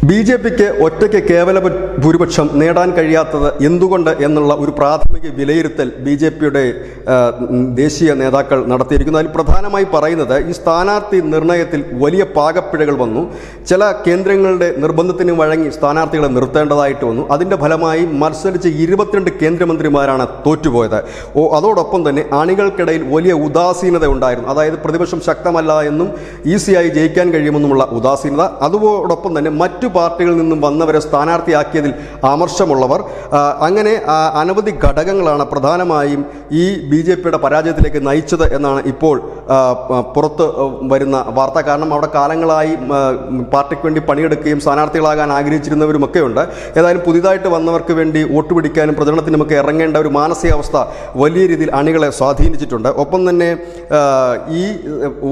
ബി.ജെ.പിക്ക് ഒറ്റയ്ക്ക് കേവല ഭൂരിപക്ഷം നേടാൻ കഴിയാത്തത് എന്തുകൊണ്ട് എന്നുള്ള ഒരു പ്രാഥമിക വിലയിരുത്തൽ ബി.ജെ.പിയുടെ ദേശീയ നേതാക്കൾ നടത്തിയിരിക്കുന്നു. അതിൽ പ്രധാനമായി പറയുന്നത് ഈ സ്ഥാനാർത്ഥി നിർണയത്തിൽ വലിയ പാകപ്പിഴകൾ വന്നു. ചില കേന്ദ്രങ്ങളുടെ നിർബന്ധത്തിന് വഴങ്ങി സ്ഥാനാർത്ഥികളെ നിർത്തേണ്ടതായിട്ട് വന്നു. അതിൻ്റെ ഫലമായി മത്സരിച്ച് 22 കേന്ദ്രമന്ത്രിമാരാണ് തോറ്റുപോയത്. അതോടൊപ്പം തന്നെ അണികൾക്കിടയിൽ വലിയ ഉദാസീനത ഉണ്ടായിരുന്നു. അതായത് പ്രതിപക്ഷം ശക്തമല്ല എന്നും ഈസിയായി ജയിക്കാൻ കഴിയുമെന്നുമുള്ള ഉദാസീനത. അതോടൊപ്പം തന്നെ മറ്റു പാർട്ടികളിൽ നിന്നും വന്നവരെ സ്ഥാനാർത്ഥിയാക്കിയതിൽ അമർഷമുള്ളവർ, അങ്ങനെ അനവധി ഘടകങ്ങളാണ് പ്രധാനമായും ഈ ബി.ജെ.പിയുടെ പരാജയത്തിലേക്ക് നയിച്ചത് എന്നാണ് ഇപ്പോൾ പുറത്ത് വരുന്ന വാർത്ത. കാരണം അവിടെ കാലങ്ങളായി പാർട്ടിക്ക് വേണ്ടി പണിയെടുക്കുകയും സ്ഥാനാർത്ഥികളാകാൻ ആഗ്രഹിച്ചിരുന്നവരുമൊക്കെ ഉണ്ട്. ഏതായാലും പുതിയതായിട്ട് വന്നവർക്ക് വേണ്ടി വോട്ട് പിടിക്കാനും പ്രചരണത്തിനുമൊക്കെ ഇറങ്ങേണ്ട ഒരു മാനസികാവസ്ഥ വലിയ രീതിയിൽ അണികളെ സ്വാധീനിച്ചിട്ടുണ്ട്. ഒപ്പം തന്നെ ഈ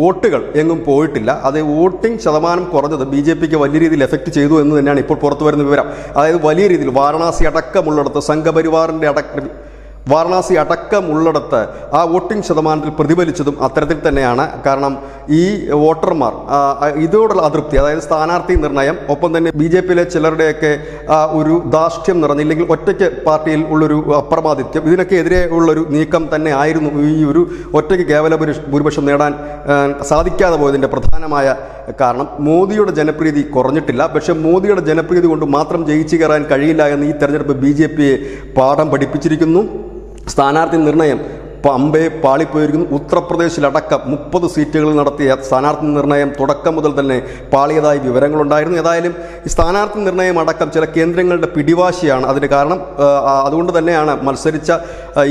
വോട്ടുകൾ എങ്ങും പോയിട്ടില്ല. അത് വോട്ടിംഗ് ശതമാനം കുറഞ്ഞത് ബി.ജെ.പിക്ക് വലിയ രീതിയിൽ എഫക്റ്റ് ചെയ്തു എന്ന് തന്നെയാണ് ഇപ്പോൾ പുറത്തു വരുന്ന വിവരം. അതായത് വലിയ രീതിയിൽ വാരണാസി അടക്കമുള്ളിടത്ത് സംഘപരിവാറിൻ്റെ വാരണാസി അടക്കമുള്ളിടത്ത് ആ വോട്ടിംഗ് ശതമാനത്തിൽ പ്രതിഫലിച്ചതും അത്തരത്തിൽ തന്നെയാണ്. കാരണം ഈ വോട്ടർമാർ ഇതോടുള്ള അതൃപ്തി, അതായത് സ്ഥാനാർത്ഥി നിർണയം, ഒപ്പം തന്നെ ബി.ജെ.പിയിലെ ചിലരുടെയൊക്കെ ഒരു ധാർഷ്ട്യം നിറഞ്ഞില്ലെങ്കിൽ ഒറ്റയ്ക്ക് പാർട്ടിയിൽ ഉള്ളൊരു അപ്രമാദിത്യം, ഇതിനൊക്കെ എതിരെ ഉള്ളൊരു നീക്കം തന്നെ ആയിരുന്നു ഈ ഒരു ഒറ്റയ്ക്ക് കേവല ഭൂരിപക്ഷം നേടാൻ സാധിക്കാതെ പോയതിൻ്റെ പ്രധാനമായ കാരണം. മോദിയുടെ ജനപ്രീതി കുറഞ്ഞിട്ടില്ല, പക്ഷേ മോദിയുടെ ജനപ്രീതി കൊണ്ട് മാത്രം ജയിച്ചു കയറാൻ കഴിയില്ല എന്ന് ഈ തെരഞ്ഞെടുപ്പ് ബി.ജെ.പിയെ പാഠം പഠിപ്പിച്ചിരിക്കുന്നു. സ്ഥാനാർത്ഥി നിർണയം പമ്പെ പാളിപ്പോയിരിക്കുന്നു. ഉത്തർപ്രദേശിലടക്കം 30 സീറ്റുകളിൽ നടത്തിയ സ്ഥാനാർത്ഥി നിർണയം തുടക്കം മുതൽ തന്നെ പാളിയതായി വിവരങ്ങളുണ്ടായിരുന്നു. ഏതായാലും ഈ സ്ഥാനാർത്ഥി നിർണയം അടക്കം ചില കേന്ദ്രങ്ങളുടെ പിടിവാശിയാണ് അതിന് കാരണം. അതുകൊണ്ട് തന്നെയാണ് മത്സരിച്ച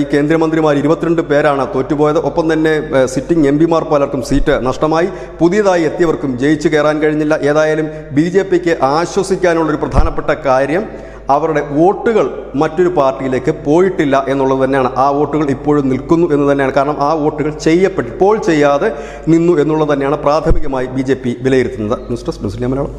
ഈ കേന്ദ്രമന്ത്രിമാർ 22 പേരാണ് തോറ്റുപോയത്. ഒപ്പം തന്നെ സിറ്റിംഗ് എം.പിമാർ പലർക്കും സീറ്റ് നഷ്ടമായി. പുതിയതായി എത്തിയവർക്കും ജയിച്ചു കയറാൻ കഴിഞ്ഞില്ല. ഏതായാലും ബി.ജെ.പിക്ക് ആശ്വസിക്കാനുള്ളൊരു പ്രധാനപ്പെട്ട കാര്യം അവരുടെ വോട്ടുകൾ മറ്റൊരു പാർട്ടിയിലേക്ക് പോയിട്ടില്ല എന്നുള്ളത് തന്നെയാണ്. ആ വോട്ടുകൾ ഇപ്പോഴും നിൽക്കുന്നു എന്ന് തന്നെയാണ്. കാരണം ആ വോട്ടുകൾ പോൾ ചെയ്യാതെ നിന്നു എന്നുള്ളത് തന്നെയാണ് പ്രാഥമികമായി ബി.ജെ.പി വിലയിരുത്തുന്നത്. News desk news India Malayalam.